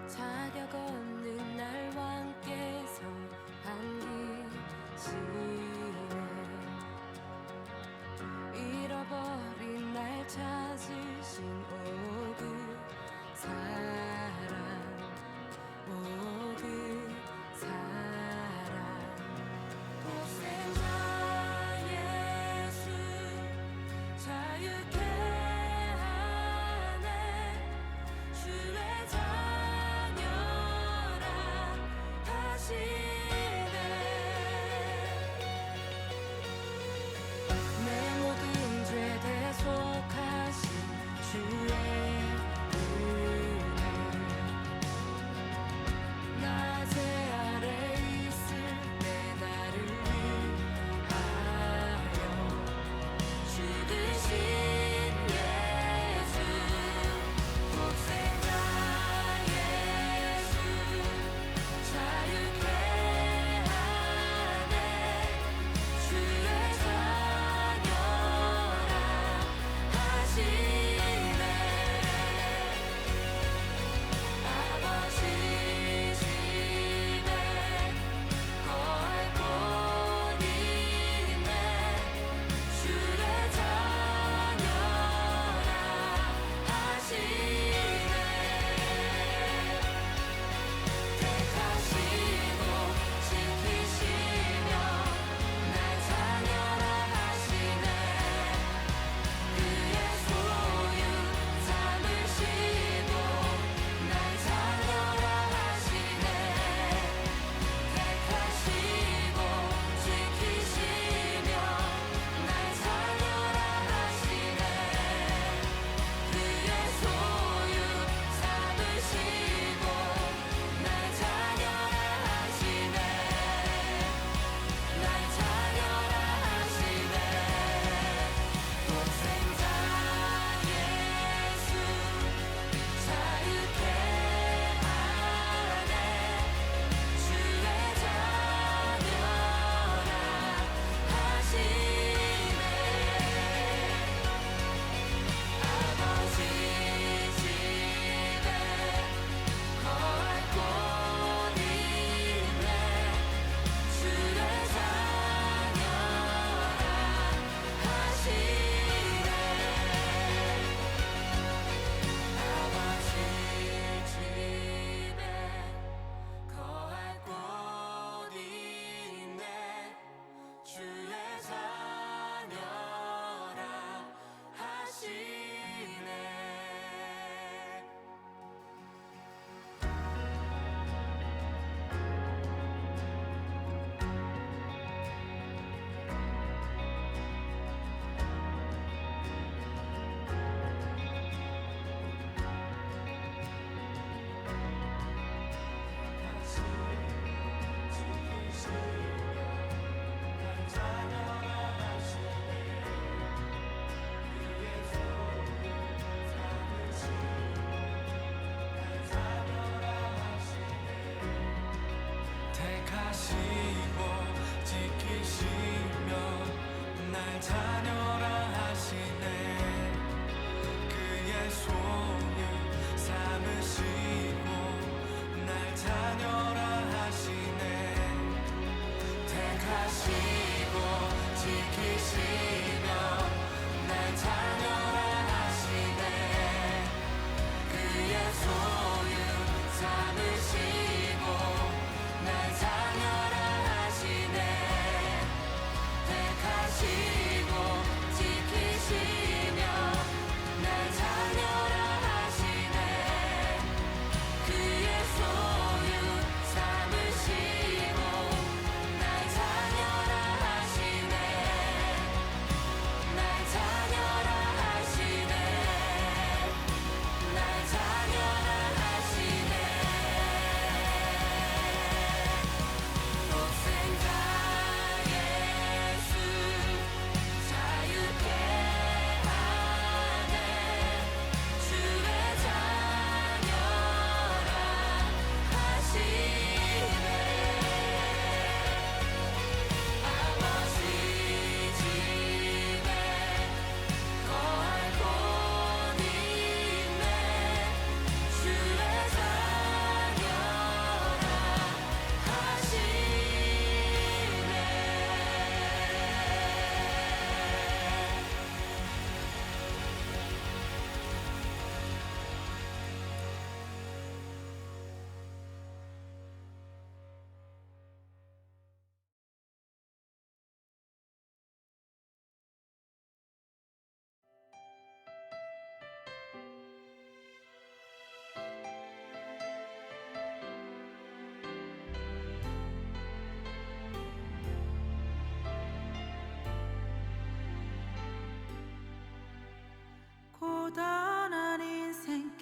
자격 없는 날 왕께서 반기시네. 잃어버린 날 찾으신 오 그 사랑, 오 그 사랑. 독생자 예수 자유케 하네. 주의 자녀라 하시네. 내 모든 죄 대속하신 주의 은혜. 낮에 아래 있을 때 나를 위하여 죽으신 예수. 독생자 예수 자유케 하네. 주의 자녀라 하시네. 아버지 집에 거할 곳 있네. 주의 자녀라 하시네. 택하시고 지키시며 날 자녀라 하시네. 그의 소유 삼으시고 날 자녀라 하시네. 택하시고 지키시며 날 자녀라 하시네. 그의 소유 삼으시고 날 자녀라 하시네. 날 자녀라 하시네. 독생자 예수 자유케 하네. 주의 자녀라 하시네. 아버지 집에 거할 곳 있네. 주의 자녀라 하시네. 아버지 집에 거할 곳 있네. 주의 자녀라 하시네. 택하시고 지키시며 날 자녀라 하시네. 그의 소유 삼으시고 날 자녀라 하시네. 택하시고 지키시며 날 자녀라 하시네. 그의 소유 삼으시고 날 자녀라 하시네. 택하시고 지키시며 날 자녀라 하시네. 그의 소유 삼으시고 날 자녀라 하시네. 날 자녀라 하시네. 날 자녀라 하시네.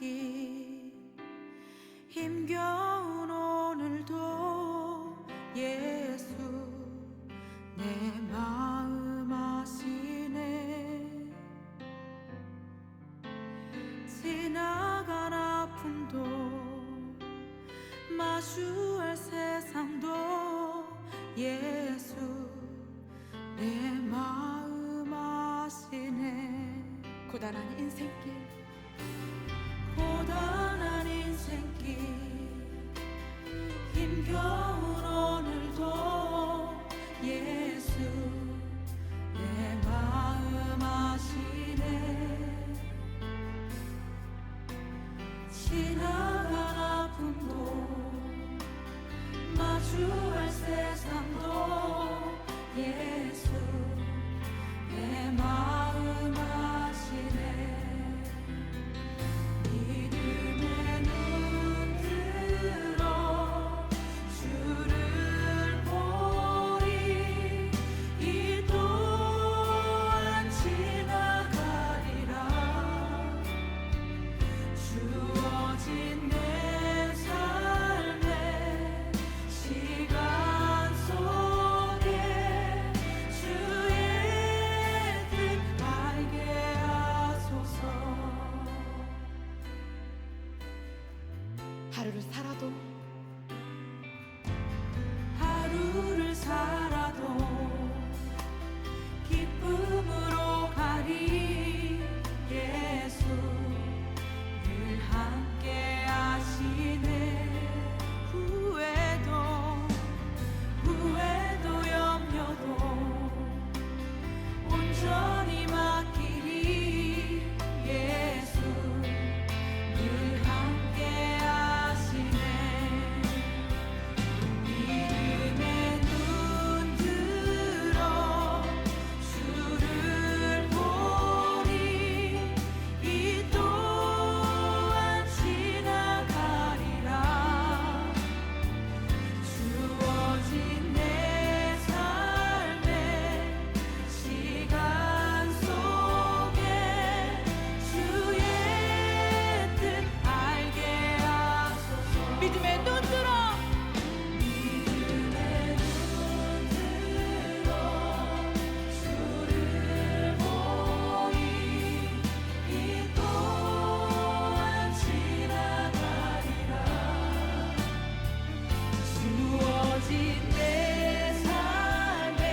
인생길 힘겨운 오늘도 예수 내 마음 아시네. 지나간 아픔도 마주할 세상도 예수 내 마음 아시네. 고단한 인생길 고단한 인생길 힘겨운 오늘도 예수 내 마음 아시네. 지나간 아픔도 마주할 세상도 예수 내 마음 아시네. 믿음의 눈 들어 주를 보리. 이 또한 지나가리라. 주어진 내 삶의 시간 속에 주의 뜻 알게 하소서. 하루를 살아도 기쁨으로 가리. 예수 늘 함께 하시네. 후회도 염려도 온전히 맡기리. 예수 늘 함께 하시네. 믿음의 눈 들어 주를 보리. 이 또한 지나가리라. 주어진 내 삶의 시간 속에 주의 뜻 알게 하소서. 믿음의 눈 들어 믿음의 눈 들어 주를 보리. 이 또한 지나가리라. 주어진 내 삶의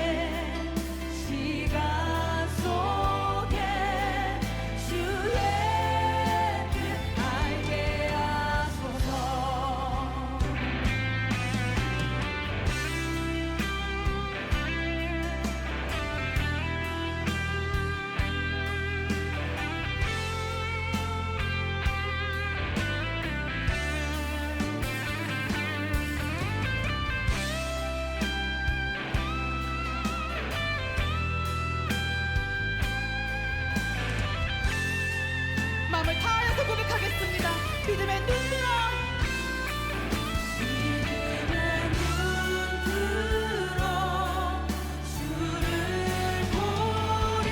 시간 속에 주의 뜻 알게 하소서. 마음을 다해서 고백하겠습니다. 믿음의 눈 들어 믿음의 눈 들어 주를 보리.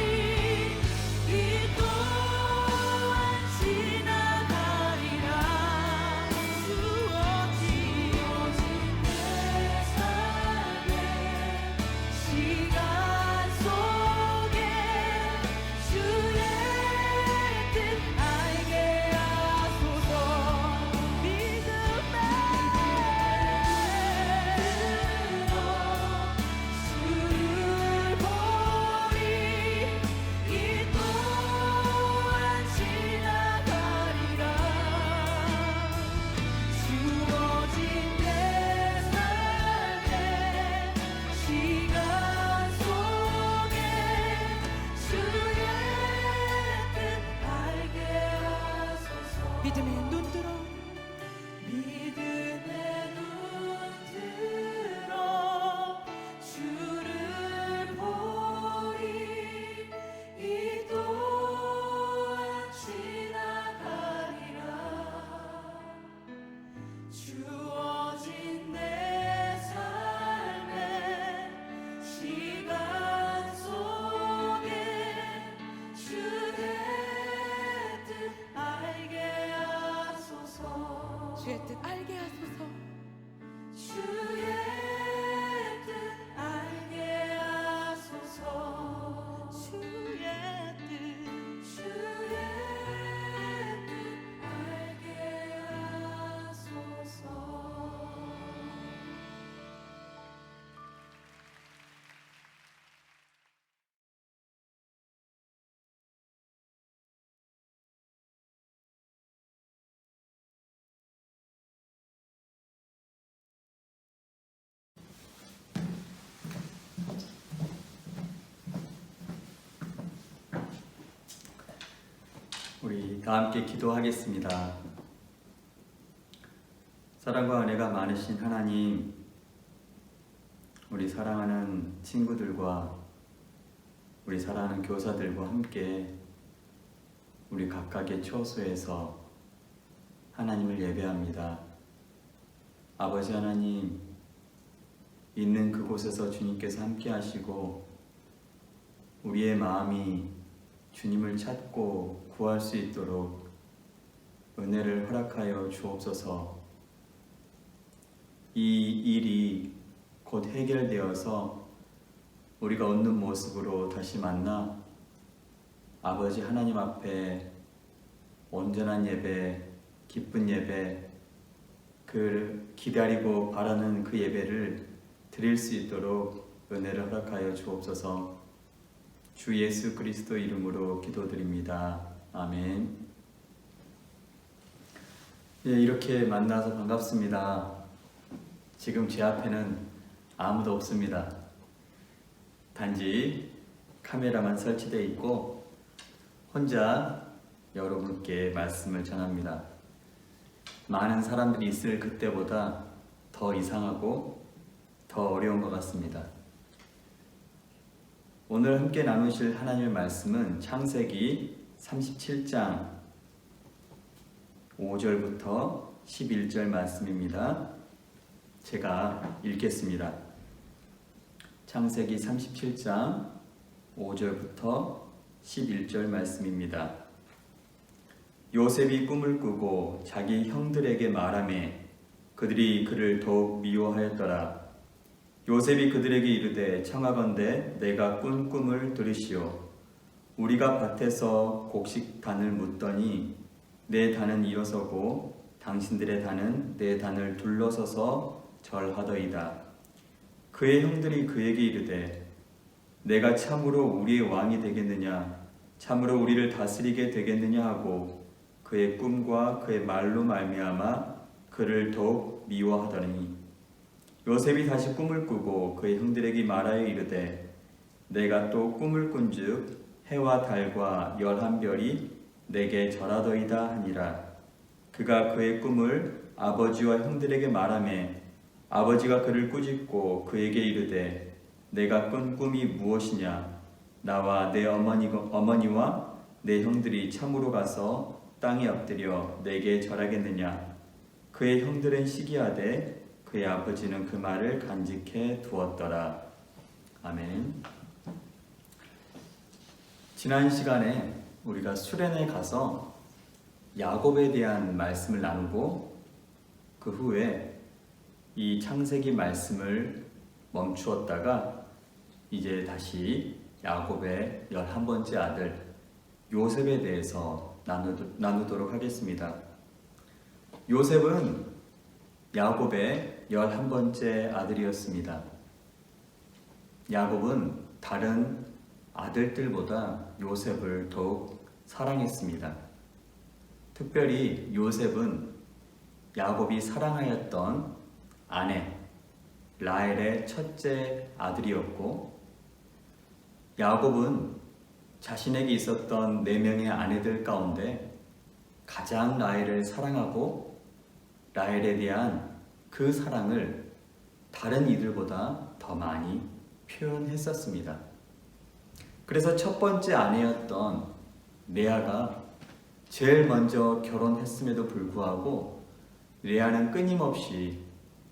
이 또한 지나가리라. 주어진 내 삶의 시간 속에 주의 뜻 알게 하소서. 주의 뜻 알게 하소서. 주의 뜻 알게 하소서. 주의 뜻 주의 뜻 알게 하소서. 우리 다 함께 기도하겠습니다. 사랑과 은혜가 많으신 하나님, 우리 사랑하는 친구들과 우리 사랑하는 교사들과 함께 우리 각각의 처소에서 하나님을 예배합니다. 아버지 하나님, 있는 그곳에서 주님께서 함께 하시고 우리의 마음이 주님을 찾고 구할 수 있도록 은혜를 허락하여 주옵소서. 이 일이 곧 해결되어서 우리가 웃는 모습으로 다시 만나 아버지 하나님 앞에 온전한 예배, 기쁜 예배, 그 기다리고 바라는 그 예배를 드릴 수 있도록 은혜를 허락하여 주옵소서. 주 예수 그리스도 이름으로 기도드립니다. 아멘. 예, 이렇게 만나서 반갑습니다. 지금 제 앞에는 아무도 없습니다. 단지 카메라만 설치되어 있고 혼자 여러분께 말씀을 전합니다. 많은 사람들이 있을 그때보다 더 이상하고 더 어려운 것 같습니다. 오늘 함께 나누실 하나님의 말씀은 창세기 37장 5절부터 11절 말씀입니다. 제가 읽겠습니다. 창세기 37장 5절부터 11절 말씀입니다. 요셉이 꿈을 꾸고 자기 형들에게 말하매 그들이 그를 더욱 미워하였더라. 요셉이 그들에게 이르되 청하건대 내가 꾼 꿈을 들으시오. 우리가 밭에서 곡식단을 묻더니 내 단은 일어서고 당신들의 단은 내 단을 둘러서서 절하더이다. 그의 형들이 그에게 이르되 내가 참으로 우리의 왕이 되겠느냐, 참으로 우리를 다스리게 되겠느냐 하고 그의 꿈과 그의 말로 말미암아 그를 더욱 미워하더니 요셉이 다시 꿈을 꾸고 그의 형들에게 말하여 이르되 내가 또 꿈을 꾼즉 해와 달과 11별이 내게 절하더이다 하니라. 그가 그의 꿈을 아버지와 형들에게 말하매 아버지가 그를 꾸짖고 그에게 이르되 내가 꾼 꿈이 무엇이냐, 나와 내 어머니와 내 형들이 참으로 가서 땅에 엎드려 내게 절하겠느냐. 그의 형들은 시기하되 그의 아버지는 그 말을 간직해 두었더라. 아멘. 지난 시간에 우리가 수련회 가서 야곱에 대한 말씀을 나누고 그 후에 이 창세기 말씀을 멈추었다가 이제 다시 야곱의 11번째 아들 요셉에 대해서 나누도록 하겠습니다. 요셉은 야곱의 11번째 아들이었습니다. 야곱은 다른 아들들보다 요셉을 더욱 사랑했습니다. 특별히 요셉은 야곱이 사랑하였던 아내 라헬의 첫째 아들이었고, 야곱은 자신에게 있었던 4명의 아내들 가운데 가장 라헬을 사랑하고 라헬에 대한 그 사랑을 다른 이들보다 더 많이 표현했었습니다. 그래서 첫 번째 아내였던 레아가 제일 먼저 결혼했음에도 불구하고 레아는 끊임없이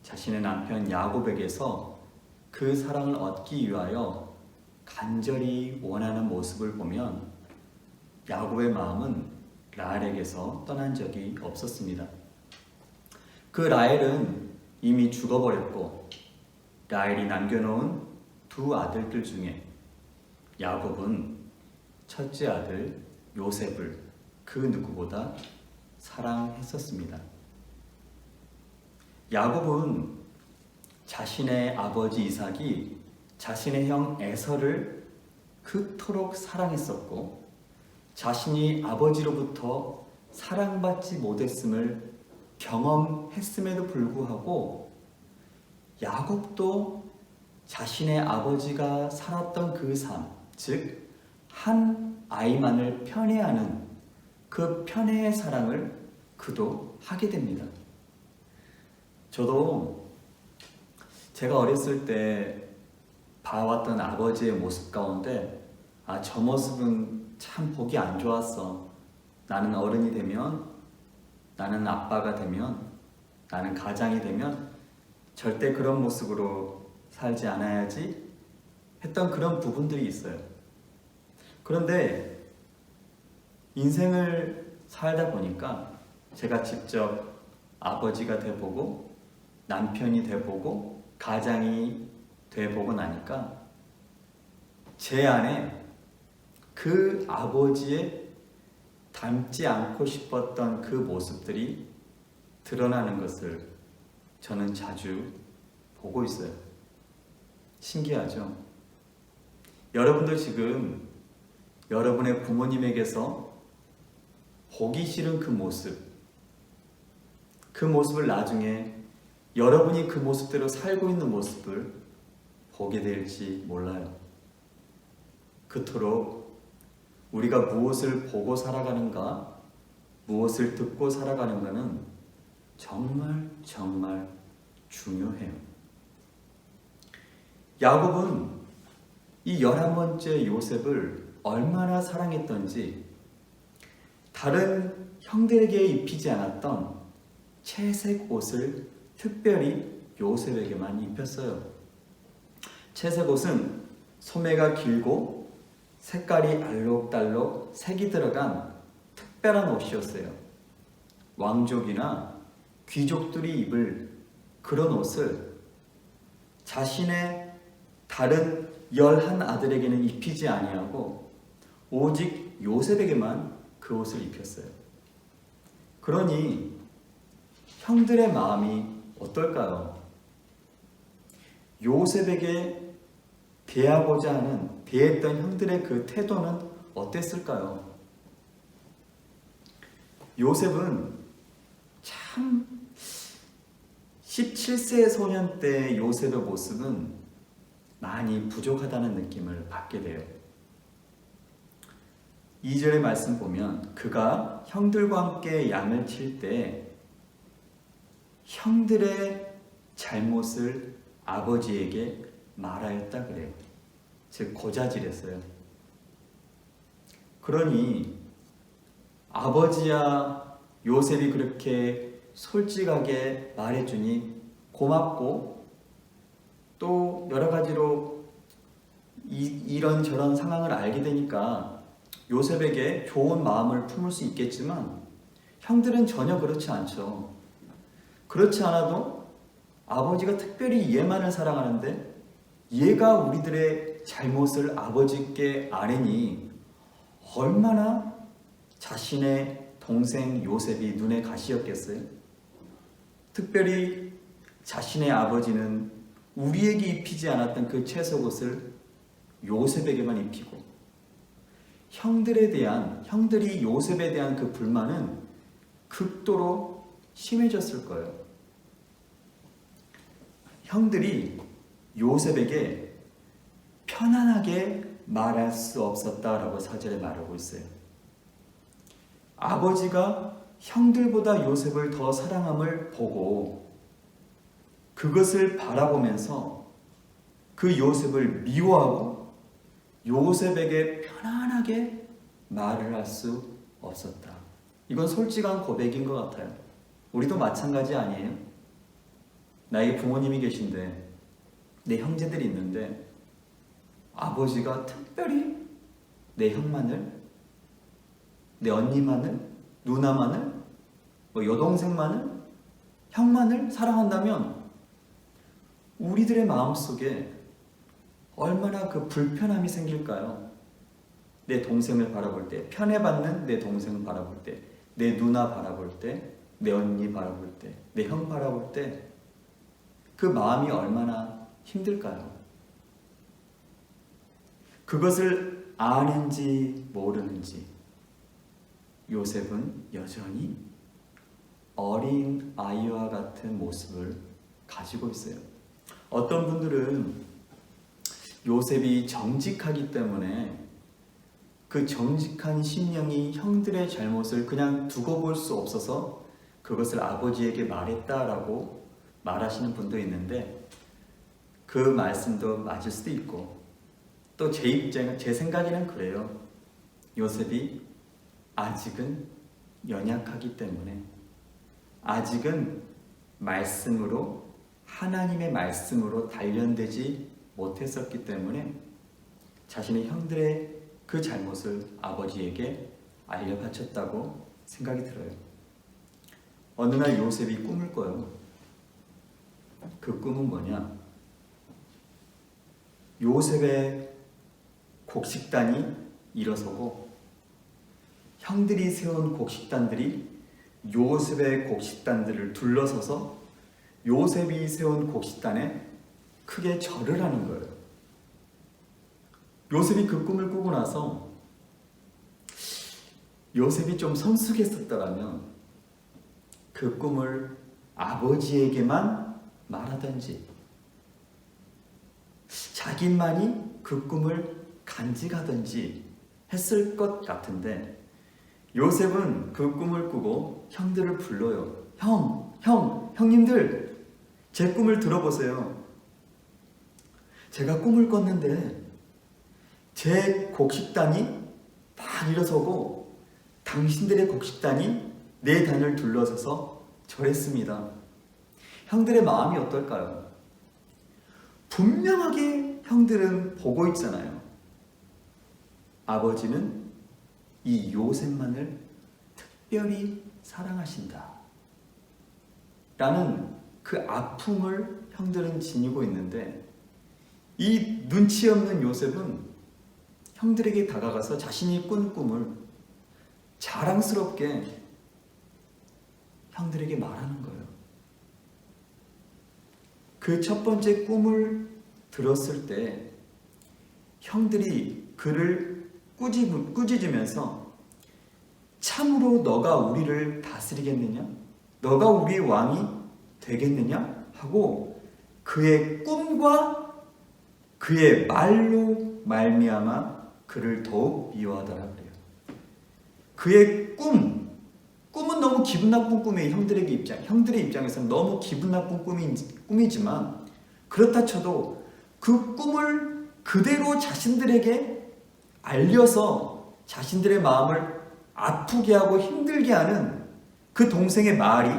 자신의 남편 야곱에게서 그 사랑을 얻기 위하여 간절히 원하는 모습을 보면 야곱의 마음은 라헬에게서 떠난 적이 없었습니다. 그 라헬은 이미 죽어버렸고 라헬이 남겨놓은 두 아들들 중에 야곱은 첫째 아들 요셉을 그 누구보다 사랑했었습니다. 야곱은 자신의 아버지 이삭이 자신의 형 에서를 그토록 사랑했었고 자신이 아버지로부터 사랑받지 못했음을 경험했음에도 불구하고 야곱도 자신의 아버지가 살았던 그 삶, 즉 한 아이만을 편애하는 그 편애의 사랑을 그도 하게 됩니다. 저도 제가 어렸을 때 봐왔던 아버지의 모습 가운데 저 모습은 참 보기 안 좋았어. 나는 어른이 되면, 나는 아빠가 되면, 나는 가장이 되면 절대 그런 모습으로 살지 않아야지 했던 그런 부분들이 있어요. 그런데 인생을 살다 보니까 제가 직접 아버지가 돼보고 남편이 돼보고 가장이 돼보고 나니까 제 안에 그 아버지의 닮지 않고 싶었던 그 모습들이 드러나는 것을 저는 자주 보고 있어요. 신기하죠? 여러분도 지금 여러분의 부모님에게서 보기 싫은 그 모습을 나중에 여러분이 그 모습대로 살고 있는 모습을 보게 될지 몰라요. 그토록 우리가 무엇을 보고 살아가는가, 무엇을 듣고 살아가는가는 정말 정말 중요해요. 야곱은 이 11번째 요셉을 얼마나 사랑했던지 다른 형들에게 입히지 않았던 채색 옷을 특별히 요셉에게만 입혔어요. 채색 옷은 소매가 길고 색깔이 알록달록 색이 들어간 특별한 옷이었어요. 왕족이나 귀족들이 입을 그런 옷을 자신의 다른 11 아들에게는 입히지 아니하고 오직 요셉에게만 그 옷을 입혔어요. 그러니 형들의 마음이 어떨까요? 요셉에게 대했던 형들의 그 태도는 어땠을까요? 요셉은 참 17세 소년 때 요셉의 모습은 많이 부족하다는 느낌을 받게 돼요. 2절의 말씀 보면 그가 형들과 함께 양을 칠 때 형들의 잘못을 아버지에게 말하였다 그래요. 즉 고자질했어요. 그러니 아버지야 요셉이 그렇게 솔직하게 말해주니 고맙고 또 여러 가지로 이런저런 상황을 알게 되니까 요셉에게 좋은 마음을 품을 수 있겠지만 형들은 전혀 그렇지 않죠. 그렇지 않아도 아버지가 특별히 얘만을 사랑하는데 얘가 우리들의 잘못을 아버지께 아뢰니 얼마나 자신의 동생 요셉이 눈에 가시였겠어요? 특별히 자신의 아버지는 우리에게 입히지 않았던 그 채석옷을 요셉에게만 입히고 형들이 요셉에 대한 그 불만은 극도로 심해졌을 거예요. 형들이 요셉에게 편안하게 말할 수 없었다라고 4절에 말하고 있어요. 아버지가 형들보다 요셉을 더 사랑함을 보고 그것을 바라보면서 그 요셉을 미워하고 요셉에게 편안하게 말을 할 수 없었다. 이건 솔직한 고백인 것 같아요. 우리도 마찬가지 아니에요? 나에게 부모님이 계신데 내 형제들이 있는데 아버지가 특별히 내 형만을, 내 언니만을, 누나만을, 여동생만을 형만을 사랑한다면 우리들의 마음속에 얼마나 그 불편함이 생길까요? 내 동생을 바라볼 때, 편애받는 내 동생을 바라볼 때, 내 누나 바라볼 때, 내 언니 바라볼 때, 내 형 바라볼 때 그 마음이 얼마나 힘들까요? 그것을 아는지 모르는지 요셉은 여전히 어린 아이와 같은 모습을 가지고 있어요. 어떤 분들은 요셉이 정직하기 때문에 그 정직한 심령이 형들의 잘못을 그냥 두고 볼 수 없어서 그것을 아버지에게 말했다라고 말하시는 분도 있는데 그 말씀도 맞을 수도 있고 또 제 생각에는 그래요. 요셉이 아직은 연약하기 때문에 아직은 말씀으로 하나님의 말씀으로 단련되지 못했었기 때문에 자신의 형들의 그 잘못을 아버지에게 알려바쳤다고 생각이 들어요. 어느 날 요셉이 꿈을 꿔요. 그 꿈은 뭐냐? 요셉의 곡식단이 일어서고 형들이 세운 곡식단들이 요셉의 곡식단들을 둘러서서 요셉이 세운 곡식단에 크게 절을 하는 거예요. 요셉이 그 꿈을 꾸고 나서 요셉이 좀 성숙했었더라면 그 꿈을 아버지에게만 말하든지 자기만이 그 꿈을 간직하든지 했을 것 같은데 요셉은 그 꿈을 꾸고 형들을 불러요. 형님들 제 꿈을 들어보세요. 제가 꿈을 꿨는데 제 곡식단이 막 일어서고 당신들의 곡식단이 내 단을 둘러서서 절했습니다. 형들의 마음이 어떨까요? 분명하게 형들은 보고 있잖아요. 아버지는 이 요셉만을 특별히 사랑하신다 라는 그 아픔을 형들은 지니고 있는데 이 눈치 없는 요셉은 형들에게 다가가서 자신이 꾼 꿈을 자랑스럽게 형들에게 말하는 거예요. 그 첫 번째 꿈을 들었을 때 형들이 그를 꾸짖으면서 참으로 너가 우리를 다스리겠느냐? 너가 우리의 왕이 되겠느냐? 하고 그의 꿈과 그의 말로 말미암아 그를 더욱 미워하더라 그래요. 그의 꿈은 너무 기분 나쁜 꿈이에요. 형들의 입장에서는 너무 기분 나쁜 꿈이지만 그렇다 쳐도 그 꿈을 그대로 자신들에게 알려서 자신들의 마음을 아프게 하고 힘들게 하는 그 동생의 말이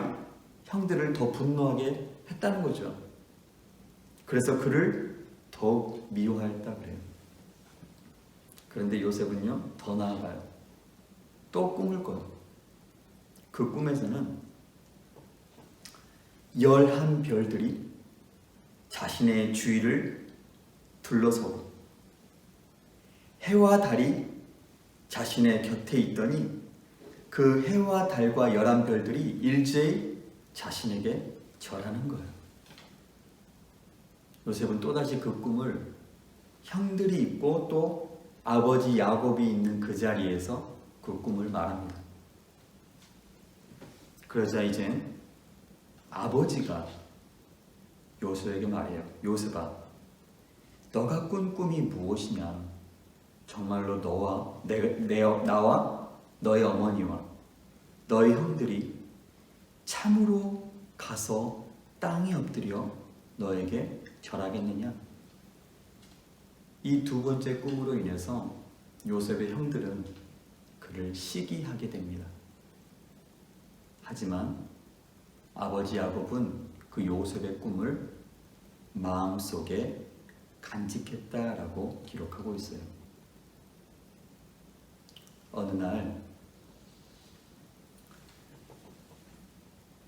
형들을 더 분노하게 했다는 거죠. 그래서 그를 더욱 미워했다 그래요. 그런데 요셉은요 더 나아가요. 또 꿈을 꿔요. 그 꿈에서는 11별들이 자신의 주위를 둘러서고 해와 달이 자신의 곁에 있더니 그 해와 달과 11별들이 일제히 자신에게 절하는 거예요. 요셉은 또다시 그 꿈을 형들이 있고 또 아버지 야곱이 있는 그 자리에서 그 꿈을 말합니다. 그러자 이젠 아버지가 요셉에게 말해요. 요셉아, 너가 꾼 꿈이 무엇이냐? 정말로 나와 너의 어머니와 너의 형들이 참으로 가서 땅에 엎드려 너에게 절하겠느냐? 이 두 번째 꿈으로 인해서 요셉의 형들은 그를 시기하게 됩니다. 하지만 아버지 야곱은 그 요셉의 꿈을 마음속에 간직했다라고 기록하고 있어요. 어느 날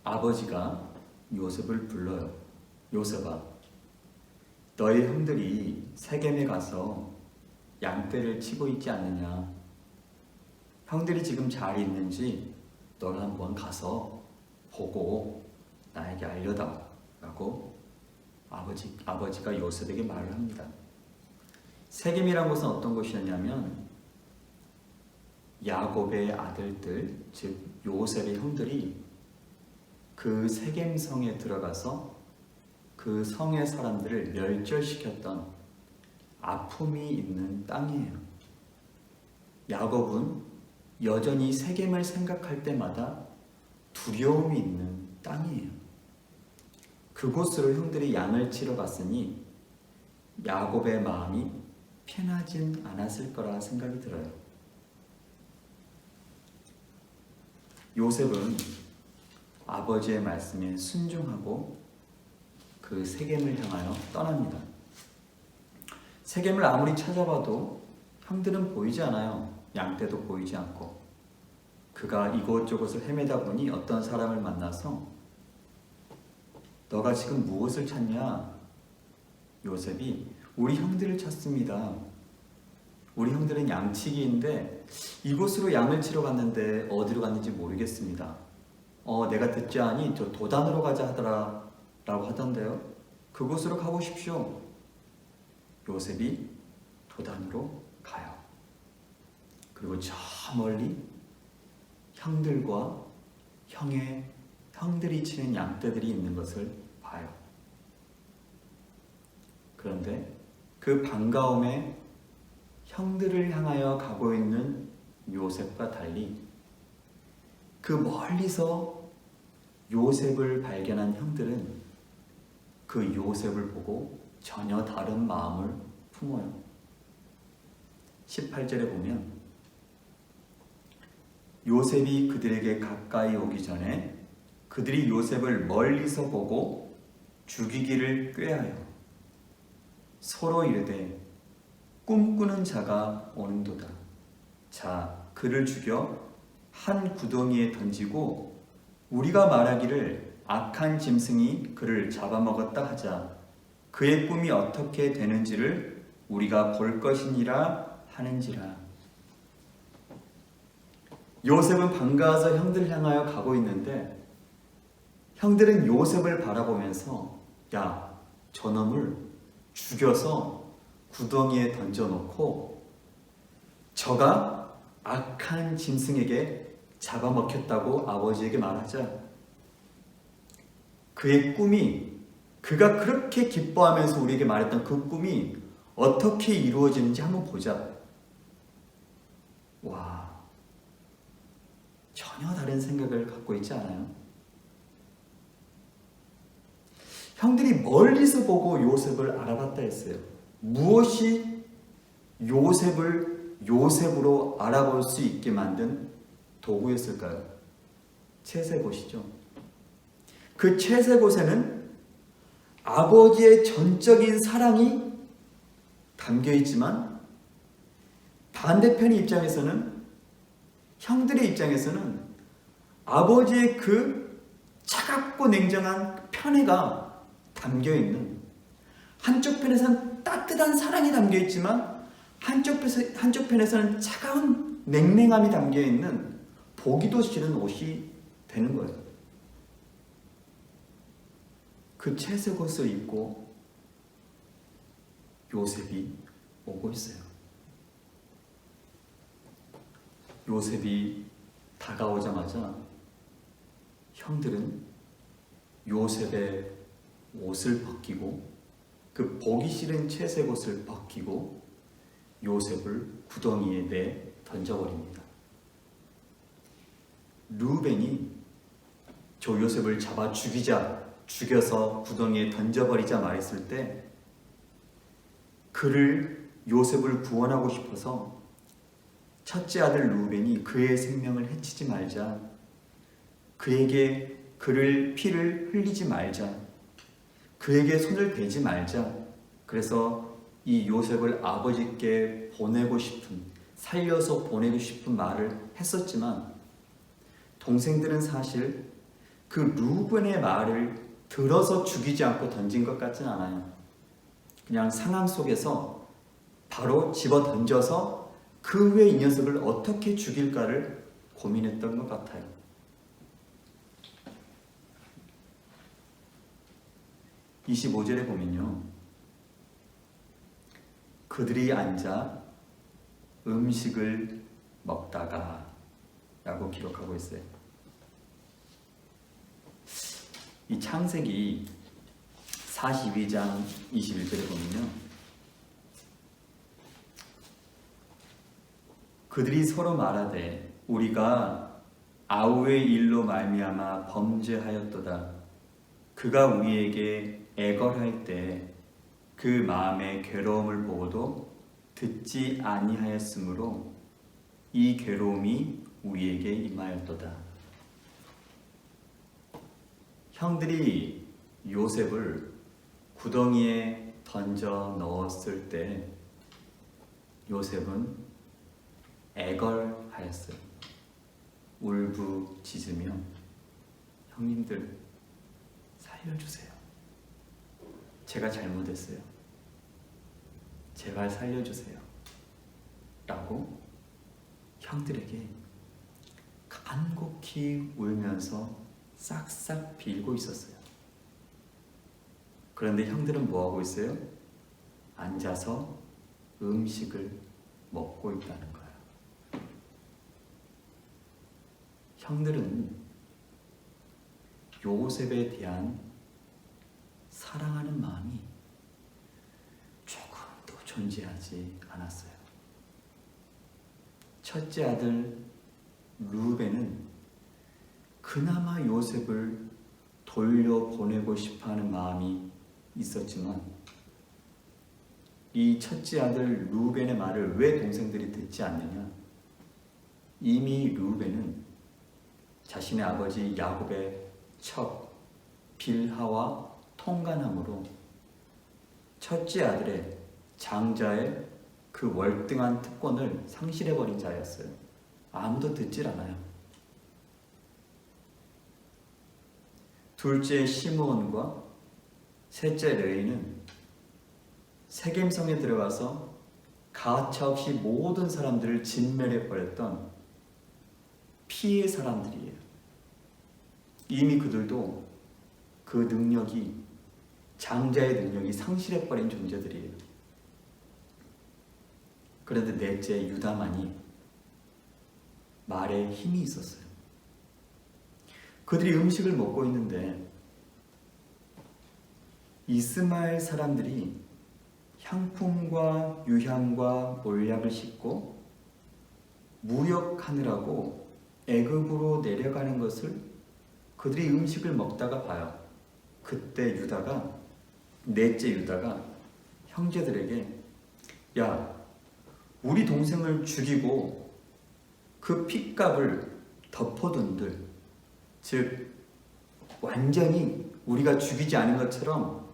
아버지가 요셉을 불러요. 요셉아, 너희 형들이 세겜에 가서 양떼를 치고 있지 않느냐? 형들이 지금 잘 있는지 너를 한번 가서 보고 나에게 알려다 라고 아버지가 요셉에게 말을 합니다. 세겜이란 곳은 어떤 곳이었냐면 야곱의 아들들, 즉 요셉의 형들이 그 세겜 성에 들어가서 그 성의 사람들을 멸절시켰던 아픔이 있는 땅이에요. 야곱은 여전히 세겜을 생각할 때마다 두려움이 있는 땅이에요. 그곳으로 형들이 양을 치러 갔으니 야곱의 마음이 편하진 않았을 거라 생각이 들어요. 요셉은 아버지의 말씀에 순종하고 그 세겜을 향하여 떠납니다. 세겜을 아무리 찾아봐도 형들은 보이지 않아요. 양떼도 보이지 않고. 그가 이곳저곳을 헤매다 보니 어떤 사람을 만나서 너가 지금 무엇을 찾냐? 요셉이 우리 형들을 찾습니다. 우리 형들은 양치기인데 이곳으로 양을 치러 갔는데 어디로 갔는지 모르겠습니다. 내가 듣지 않니 저 도단으로 가자 하더라 라고 하던데요. 그곳으로 가보십시오. 요셉이 도단으로 가요. 그리고 저 멀리 형들과 형들이 치는 양떼들이 있는 것을 봐요. 그런데 그 반가움에 형들을 향하여 가고 있는 요셉과 달리 그 멀리서 요셉을 발견한 형들은 그 요셉을 보고 전혀 다른 마음을 품어요. 18절에 보면 요셉이 그들에게 가까이 오기 전에 그들이 요셉을 멀리서 보고 죽이기를 꾀하여 서로 이르되 꿈꾸는 자가 오는도다. 자, 그를 죽여 한 구덩이에 던지고 우리가 말하기를 악한 짐승이 그를 잡아먹었다 하자. 그의 꿈이 어떻게 되는지를 우리가 볼 것이니라 하는지라. 요셉은 반가워서 형들을 향하여 가고 있는데 형들은 요셉을 바라보면서 야, 저놈을 죽여서 구덩이에 던져놓고 저가 악한 짐승에게 잡아먹혔다고 아버지에게 말하자. 그의 꿈이, 그가 그렇게 기뻐하면서 우리에게 말했던 그 꿈이 어떻게 이루어지는지 한번 보자. 와, 전혀 다른 생각을 갖고 있지 않아요? 형들이 멀리서 보고 요셉을 알아봤다 했어요. 무엇이 요셉을 요셉으로 알아볼 수 있게 만든 도구였을까요? 채색옷이죠. 그 채색옷에는 아버지의 전적인 사랑이 담겨 있지만 반대편의 입장에서는, 형들의 입장에서는 아버지의 그 차갑고 냉정한 편애가 담겨 있는, 한쪽 편에서는 따뜻한 사랑이 담겨 있지만 한쪽 편에서는 차가운 냉랭함이 담겨 있는 보기도 싫은 옷이 되는 거예요. 그 채색옷을 입고 요셉이 오고 있어요. 요셉이 다가오자마자 형들은 요셉의 옷을 벗기고 그 보기 싫은 채색옷을 벗기고 요셉을 구덩이에 내 던져버립니다. 루벤이 저 요셉을 잡아 죽여서 구덩이에 던져버리자 말했을 때 요셉을 구원하고 싶어서 첫째 아들 루벤이 그의 생명을 해치지 말자, 그에게 피를 흘리지 말자, 그에게 손을 대지 말자, 그래서 이 요셉을 아버지께 살려서 보내고 싶은 말을 했었지만 동생들은 사실 그 루벤의 말을 들어서 죽이지 않고 던진 것 같진 않아요. 그냥 상황 속에서 바로 집어 던져서 그 후에 이 녀석을 어떻게 죽일까를 고민했던 것 같아요. 25절에 보면요, 그들이 앉아 음식을 먹다가 라고 기록하고 있어요. 이 창세기 42장 21절에 보면요, 그들이 서로 말하되 우리가 아우의 일로 말미암아 범죄하였도다. 그가 우리에게 애걸할 때 그 마음의 괴로움을 보고도 듣지 아니하였으므로 이 괴로움이 우리에게 임하였도다. 형들이 요셉을 구덩이에 던져 넣었을 때 요셉은 애걸하였어요. 울부짖으며 형님들 살려주세요. 제가 잘못했어요. 제발 살려주세요. 라고 형들에게 간곡히 울면서 싹싹 빌고 있었어요. 그런데 형들은 뭐하고 있어요? 앉아서 음식을 먹고 있다는 거예요. 형들은 요셉에 대한 사랑하는 마음이 조금도 존재하지 않았어요. 첫째 아들 루벤은 그나마 요셉을 돌려보내고 싶어하는 마음이 있었지만 이 첫째 아들 루벤의 말을 왜 동생들이 듣지 않느냐? 이미 루벤은 자신의 아버지 야곱의 척 빌하와 통간함으로 첫째 아들의 장자의 그 월등한 특권을 상실해버린 자였어요. 아무도 듣질 않아요. 둘째 시므온과 셋째 레위는 세겜성에 들어가서 가차없이 모든 사람들을 진멸해버렸던 피해 사람들이에요. 이미 그들도 그 능력이, 장자의 능력이 상실해버린 존재들이에요. 그런데 넷째 유다만이 말에 힘이 있었어요. 그들이 음식을 먹고 있는데 이스마엘 사람들이 향품과 유향과 몰약을 싣고 무역하느라고 애굽으로 내려가는 것을 그들이 음식을 먹다가 봐요. 그때 유다가, 넷째 유다가 형제들에게 야, 우리 동생을 죽이고 그 핏값을 덮어둔들, 즉 완전히 우리가 죽이지 않은 것처럼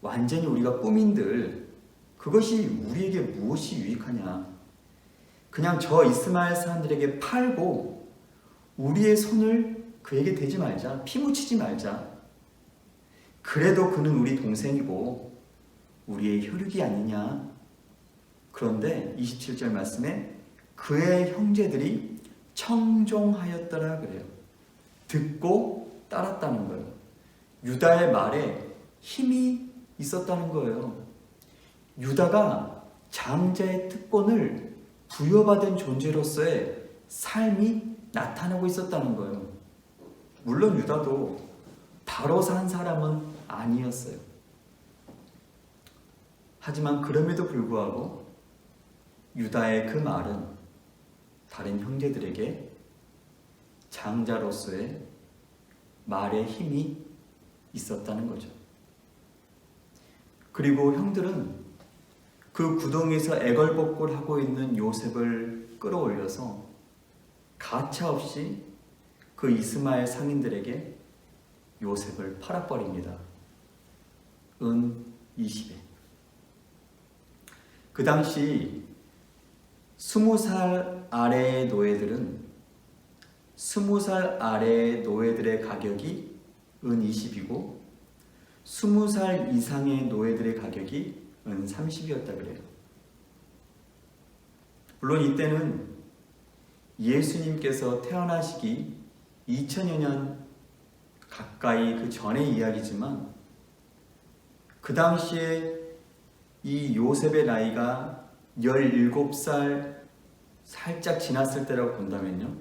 완전히 우리가 꾸민들, 그것이 우리에게 무엇이 유익하냐? 그냥 저 이스마엘 사람들에게 팔고 우리의 손을 그에게 대지 말자, 피 묻히지 말자. 그래도 그는 우리 동생이고 우리의 혈육이 아니냐? 그런데 27절 말씀에 그의 형제들이 청종하였더라 그래요. 듣고 따랐다는 거예요. 유다의 말에 힘이 있었다는 거예요. 유다가 장자의 특권을 부여받은 존재로서의 삶이 나타나고 있었다는 거예요. 물론 유다도 바로 산 사람은 아니었어요. 하지만 그럼에도 불구하고 유다의 그 말은 다른 형제들에게 장자로서의 말의 힘이 있었다는 거죠. 그리고 형들은 그 구덩이에서 애걸복걸 하고 있는 요셉을 끌어올려서 가차없이 그 이스마엘 상인들에게 요셉을 팔아버립니다. 은 20에. 그 당시 20살 아래의 노예들은 20살 아래의 노예들의 가격이 은 20이고 20살 이상의 노예들의 가격이 은 30이었다 그래요. 물론 이때는 예수님께서 태어나시기 2000여 년 가까이 그 전의 이야기지만 그 당시에 이 요셉의 나이가 17살 살짝 지났을 때라고 본다면요,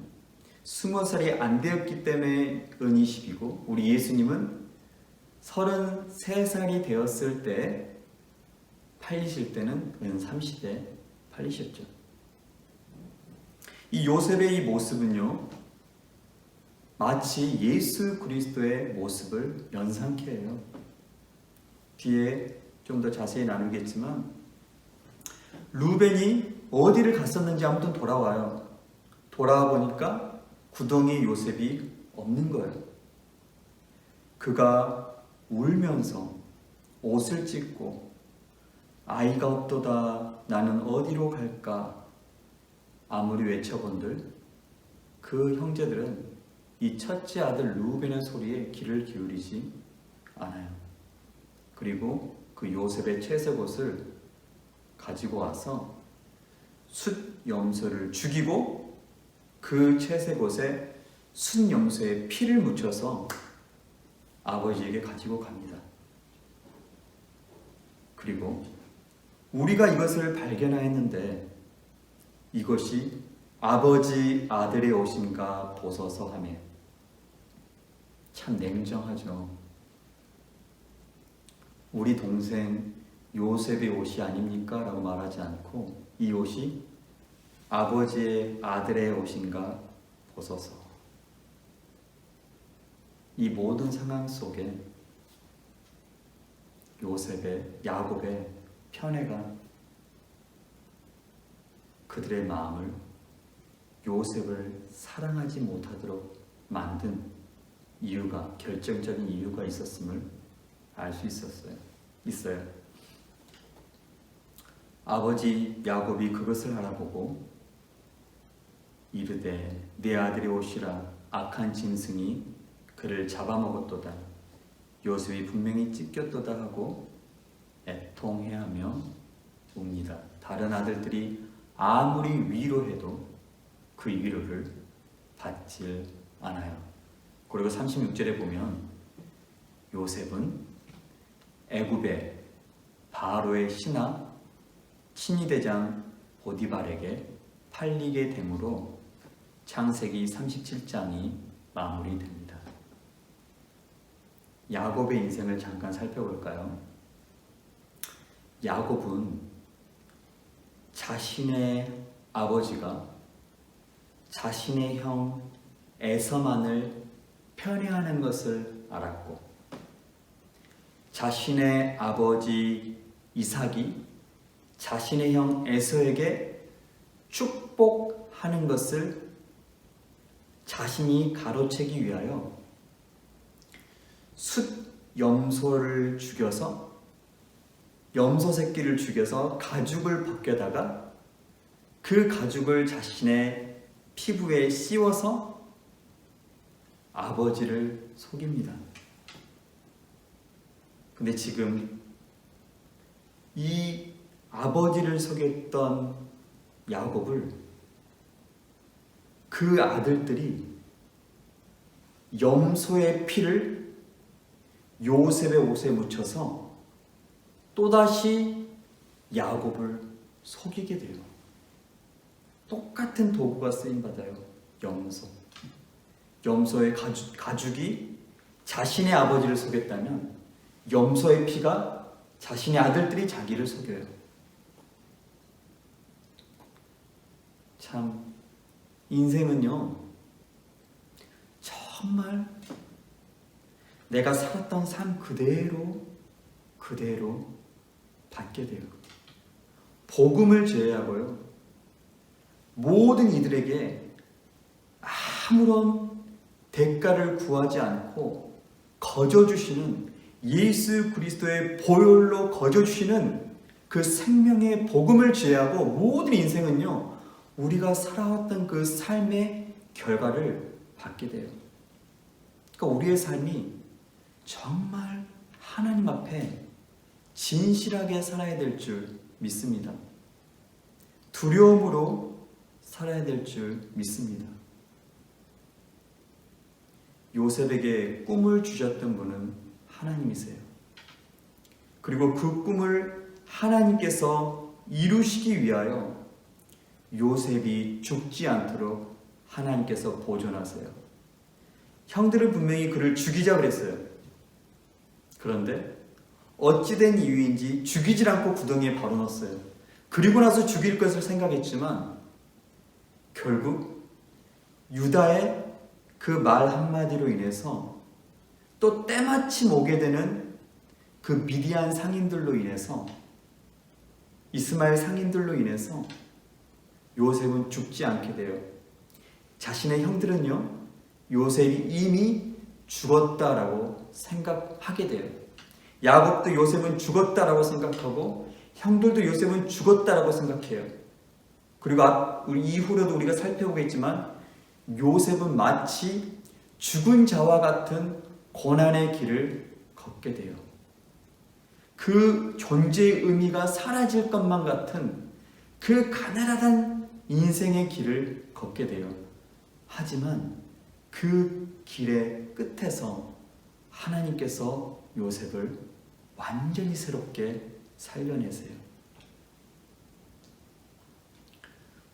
20살이 안 되었기 때문에 은 20이고 우리 예수님은 33살이 되었을 때 팔리실 때는 은 30에 팔리셨죠. 이 요셉의 이 모습은요, 마치 예수 그리스도의 모습을 연상케 해요. 뒤에 좀 더 자세히 나누겠지만 루벤이 어디를 갔었는지 아무튼 돌아와요. 돌아와 보니까 구덩이에 요셉이 없는 거예요. 그가 울면서 옷을 찢고 아이가 없도다 나는 어디로 갈까 아무리 외쳐본들 그 형제들은 이 첫째 아들 루벤의 소리에 귀를 기울이지 않아요. 그리고 그 요셉의 채색옷을 가지고 와서 숫염소를 죽이고 그 채색옷에 숫염소에 피를 묻혀서 아버지에게 가지고 갑니다. 그리고 우리가 이것을 발견하였는데 이것이 아버지 아들의 옷인가 보소서 하며, 참 냉정하죠. 우리 동생 요셉의 옷이 아닙니까? 라고 말하지 않고 이 옷이 아버지의 아들의 옷인가 보소서. 이 모든 상황 속에 요셉의, 야곱의 편애가 그들의 마음을 요셉을 사랑하지 못하도록 만든 이유가, 결정적인 이유가 있었음을 알 수 있어요. 아버지 야곱이 그것을 알아보고 이르되 내 아들의 옷이라 악한 짐승이 그를 잡아먹었도다. 요셉이 분명히 찢겼도다 하고 애통해하며 웁니다. 다른 아들들이 아무리 위로해도 그 위로를 받질 않아요. 그리고 36절에 보면 요셉은 애굽의 바로의 신하 친위대장 보디발에게 팔리게 되므로 창세기 37장이 마무리됩니다. 야곱의 인생을 잠깐 살펴볼까요? 야곱은 자신의 아버지가 자신의 형 에서만을 편애하는 것을 알았고, 자신의 아버지 이삭이 자신의 형 에서에게 축복하는 것을 자신이 가로채기 위하여 숫염소를 죽여서, 염소 새끼를 죽여서 가죽을 벗겨다가 그 가죽을 자신의 피부에 씌워서 아버지를 속입니다. 근데 지금 이 아버지를 속였던 야곱을 그 아들들이 염소의 피를 요셉의 옷에 묻혀서 또다시 야곱을 속이게 돼요. 똑같은 도구가 쓰임받아요. 염소의 가죽이 자신의 아버지를 속였다면 염소의 피가 자신의 아들들이 자기를 속여요. 참 인생은요, 정말 내가 살았던 삶 그대로 받게 돼요. 복음을 제외하고요, 모든 이들에게 아무런 대가를 구하지 않고 거저주시는, 예수 그리스도의 보혈로 거저주시는 그 생명의 복음을 제외하고 모든 인생은요, 우리가 살아왔던 그 삶의 결과를 받게 돼요. 그러니까 우리의 삶이 정말 하나님 앞에 진실하게 살아야 될 줄 믿습니다. 두려움으로 살아야 될 줄 믿습니다. 요셉에게 꿈을 주셨던 분은 하나님이세요. 그리고 그 꿈을 하나님께서 이루시기 위하여 요셉이 죽지 않도록 하나님께서 보존하세요. 형들은 분명히 그를 죽이자 그랬어요. 그런데 어찌된 이유인지 죽이질 않고 구덩이에 바로 넣었어요. 그리고 나서 죽일 것을 생각했지만 결국 유다의 그 말 한마디로 인해서 또 때마침 오게 되는 그 미디안 상인들로 인해서, 이스마엘 상인들로 인해서 요셉은 죽지 않게 돼요. 자신의 형들은요, 요셉이 이미 죽었다라고 생각하게 돼요. 야곱도 요셉은 죽었다라고 생각하고 형들도 요셉은 죽었다라고 생각해요. 그리고 이후로도 우리가 살펴보겠지만 요셉은 마치 죽은 자와 같은 고난의 길을 걷게 돼요. 그 존재의 의미가 사라질 것만 같은 그 가난하단 인생의 길을 걷게 돼요. 하지만 그 길의 끝에서 하나님께서 요셉을 완전히 새롭게 살려내세요.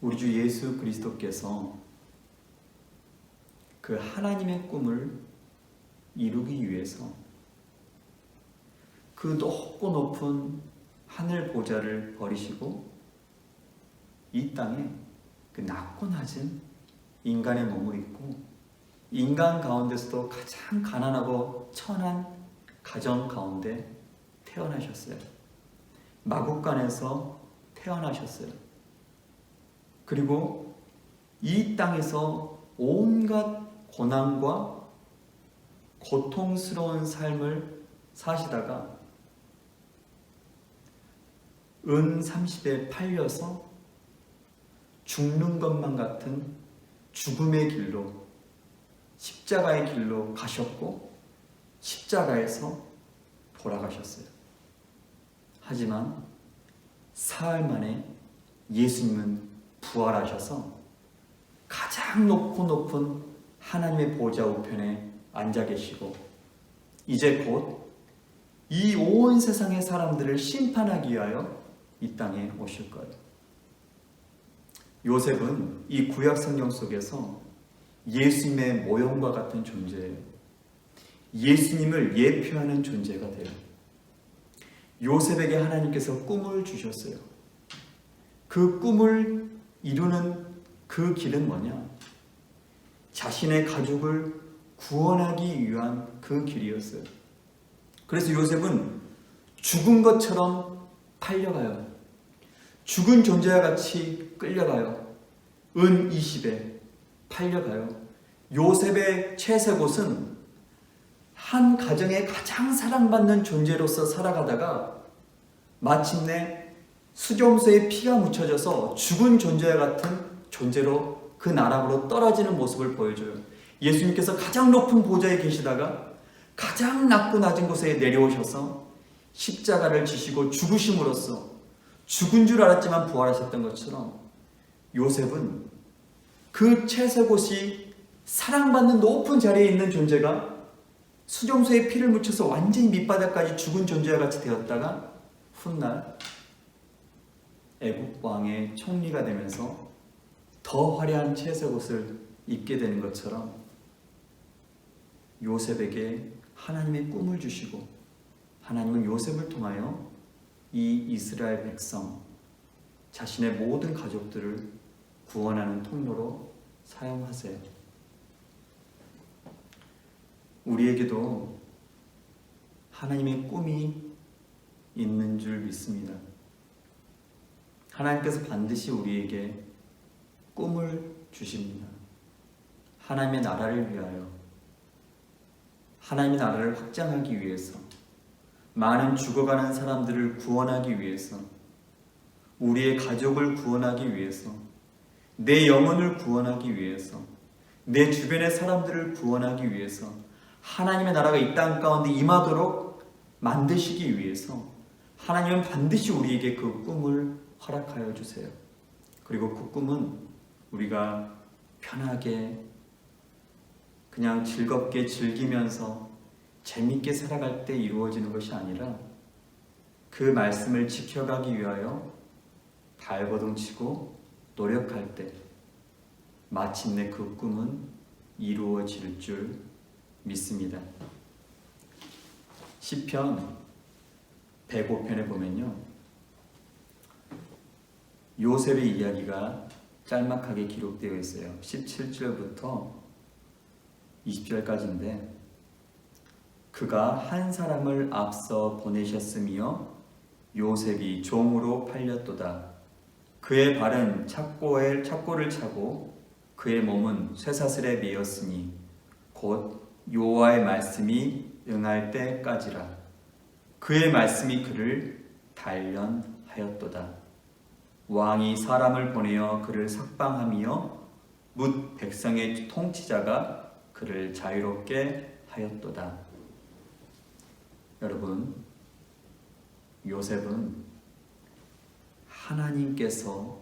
우리 주 예수 그리스도께서 그 하나님의 꿈을 이루기 위해서 그 높고 높은 하늘 보좌를 버리시고 이 땅에 그 낮고 낮은 인간의 몸을 입고 인간 가운데서도 가장 가난하고 천한 가정 가운데 태어나셨어요. 마국간에서 태어나셨어요. 그리고 이 땅에서 온갖 고난과 고통스러운 삶을 사시다가 은 30에 팔려서 죽는 것만 같은 죽음의 길로, 십자가의 길로 가셨고 십자가에서 돌아가셨어요. 하지만 사흘 만에 예수님은 부활하셔서 가장 높고 높은 하나님의 보좌 우편에 앉아 계시고 이제 곧 이 온 세상의 사람들을 심판하기 위하여 이 땅에 오실 거예요. 요셉은 이 구약 성경 속에서 예수님의 모형과 같은 존재예요. 예수님을 예표하는 존재가 돼요. 요셉에게 하나님께서 꿈을 주셨어요. 그 꿈을 이루는 그 길은 뭐냐? 자신의 가족을 구원하기 위한 그 길이었어요. 그래서 요셉은 죽은 것처럼 팔려가요. 죽은 존재와 같이 끌려가요. 은 20에 팔려가요. 요셉의 채색옷은 한 가정의 가장 사랑받는 존재로서 살아가다가 마침내 수점소에 피가 묻혀져서 죽은 존재와 같은 존재로 그 나락으로 떨어지는 모습을 보여줘요. 예수님께서 가장 높은 보좌에 계시다가 가장 낮고 낮은 곳에 내려오셔서 십자가를 지시고 죽으심으로써 죽은 줄 알았지만 부활하셨던 것처럼 요셉은 그 채색옷이 사랑받는 높은 자리에 있는 존재가 수정소에 피를 묻혀서 완전히 밑바닥까지 죽은 존재와 같이 되었다가 훗날 애굽 왕의 총리가 되면서 더 화려한 채색옷을 입게 되는 것처럼 요셉에게 하나님의 꿈을 주시고 하나님은 요셉을 통하여 이 이스라엘 백성, 자신의 모든 가족들을 구원하는 통로로 사용하세요. 우리에게도 하나님의 꿈이 있는 줄 믿습니다. 하나님께서 반드시 우리에게 꿈을 주십니다. 하나님의 나라를 위하여, 하나님의 나라를 확장하기 위해서, 많은 죽어가는 사람들을 구원하기 위해서, 우리의 가족을 구원하기 위해서, 내 영혼을 구원하기 위해서, 내 주변의 사람들을 구원하기 위해서 하나님의 나라가 이 땅 가운데 임하도록 만드시기 위해서 하나님은 반드시 우리에게 그 꿈을 허락하여 주세요. 그리고 그 꿈은 우리가 편하게 그냥 즐겁게 즐기면서 재밌게 살아갈 때 이루어지는 것이 아니라 그 말씀을 지켜가기 위하여 발버둥치고 노력할 때 마침내 그 꿈은 이루어질 줄 믿습니다. 시편 105편에 보면요, 요셉의 이야기가 짤막하게 기록되어 있어요. 17절부터 20절까지인데, 그가 한 사람을 앞서 보내셨으며 요셉이 종으로 팔렸도다. 그의 발은 착고를 차고 그의 몸은 쇠사슬에 매였으니 곧 여호와의 말씀이 응할 때까지라. 그의 말씀이 그를 단련하였도다. 왕이 사람을 보내어 그를 석방하며 뭇 백성의 통치자가 그를 자유롭게 하였도다. 여러분, 요셉은 하나님께서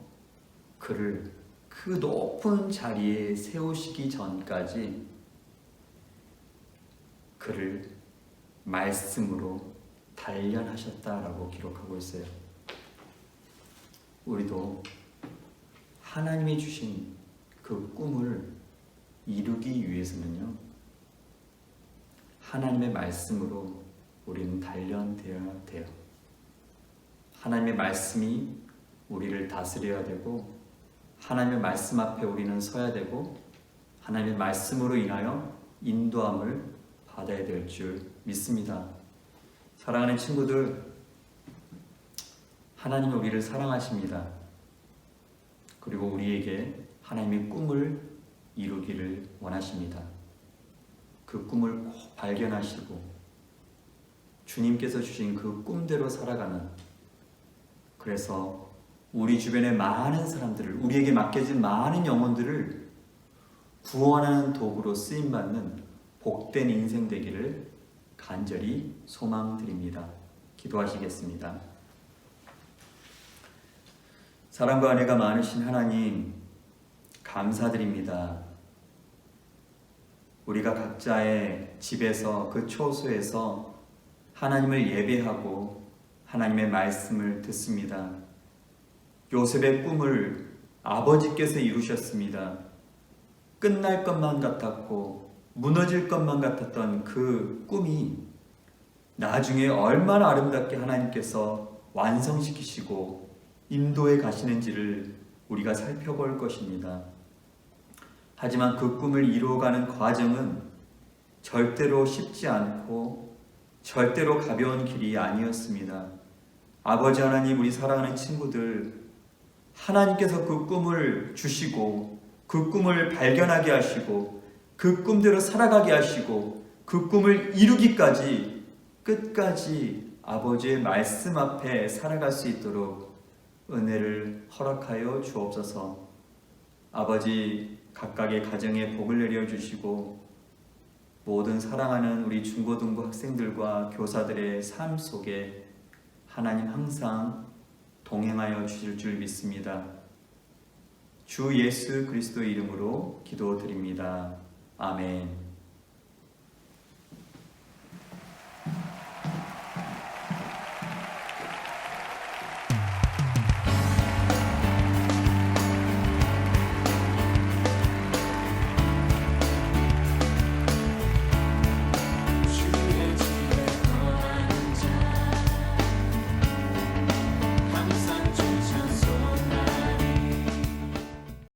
그를 그 높은 자리에 세우시기 전까지 그를 말씀으로 단련하셨다라고 기록하고 있어요. 우리도 하나님이 주신 그 꿈을 이루기 위해서는요, 하나님의 말씀으로 우리는 단련되어야 돼요. 하나님의 말씀이 우리를 다스려야 되고, 하나님의 말씀 앞에 우리는 서야 되고, 하나님의 말씀으로 인하여 인도함을 받아야 될 줄 믿습니다. 사랑하는 친구들, 하나님은 우리를 사랑하십니다. 그리고 우리에게 하나님의 꿈을 이루기를 원하십니다. 그 꿈을 꼭 발견하시고 주님께서 주신 그 꿈대로 살아가는, 그래서 우리 주변의 많은 사람들을, 우리에게 맡겨진 많은 영혼들을 구원하는 도구로 쓰임받는 복된 인생 되기를 간절히 소망드립니다. 기도하시겠습니다. 사랑과 은혜가 많으신 하나님, 감사드립니다. 우리가 각자의 집에서, 그 처소에서 하나님을 예배하고 하나님의 말씀을 듣습니다. 요셉의 꿈을 아버지께서 이루셨습니다. 끝날 것만 같았고 무너질 것만 같았던 그 꿈이 나중에 얼마나 아름답게 하나님께서 완성시키시고 인도해 가시는지를 우리가 살펴볼 것입니다. 하지만 그 꿈을 이루어가는 과정은 절대로 쉽지 않고 절대로 가벼운 길이 아니었습니다. 아버지 하나님, 우리 사랑하는 친구들, 하나님께서 그 꿈을 주시고 그 꿈을 발견하게 하시고 그 꿈대로 살아가게 하시고 그 꿈을 이루기까지 끝까지 아버지의 말씀 앞에 살아갈 수 있도록 은혜를 허락하여 주옵소서. 아버지, 각각의 가정에 복을 내려주시고 모든 사랑하는 우리 중고등부 학생들과 교사들의 삶 속에 하나님 항상 동행하여 주실 줄 믿습니다. 주 예수 그리스도 이름으로 기도드립니다. 아멘.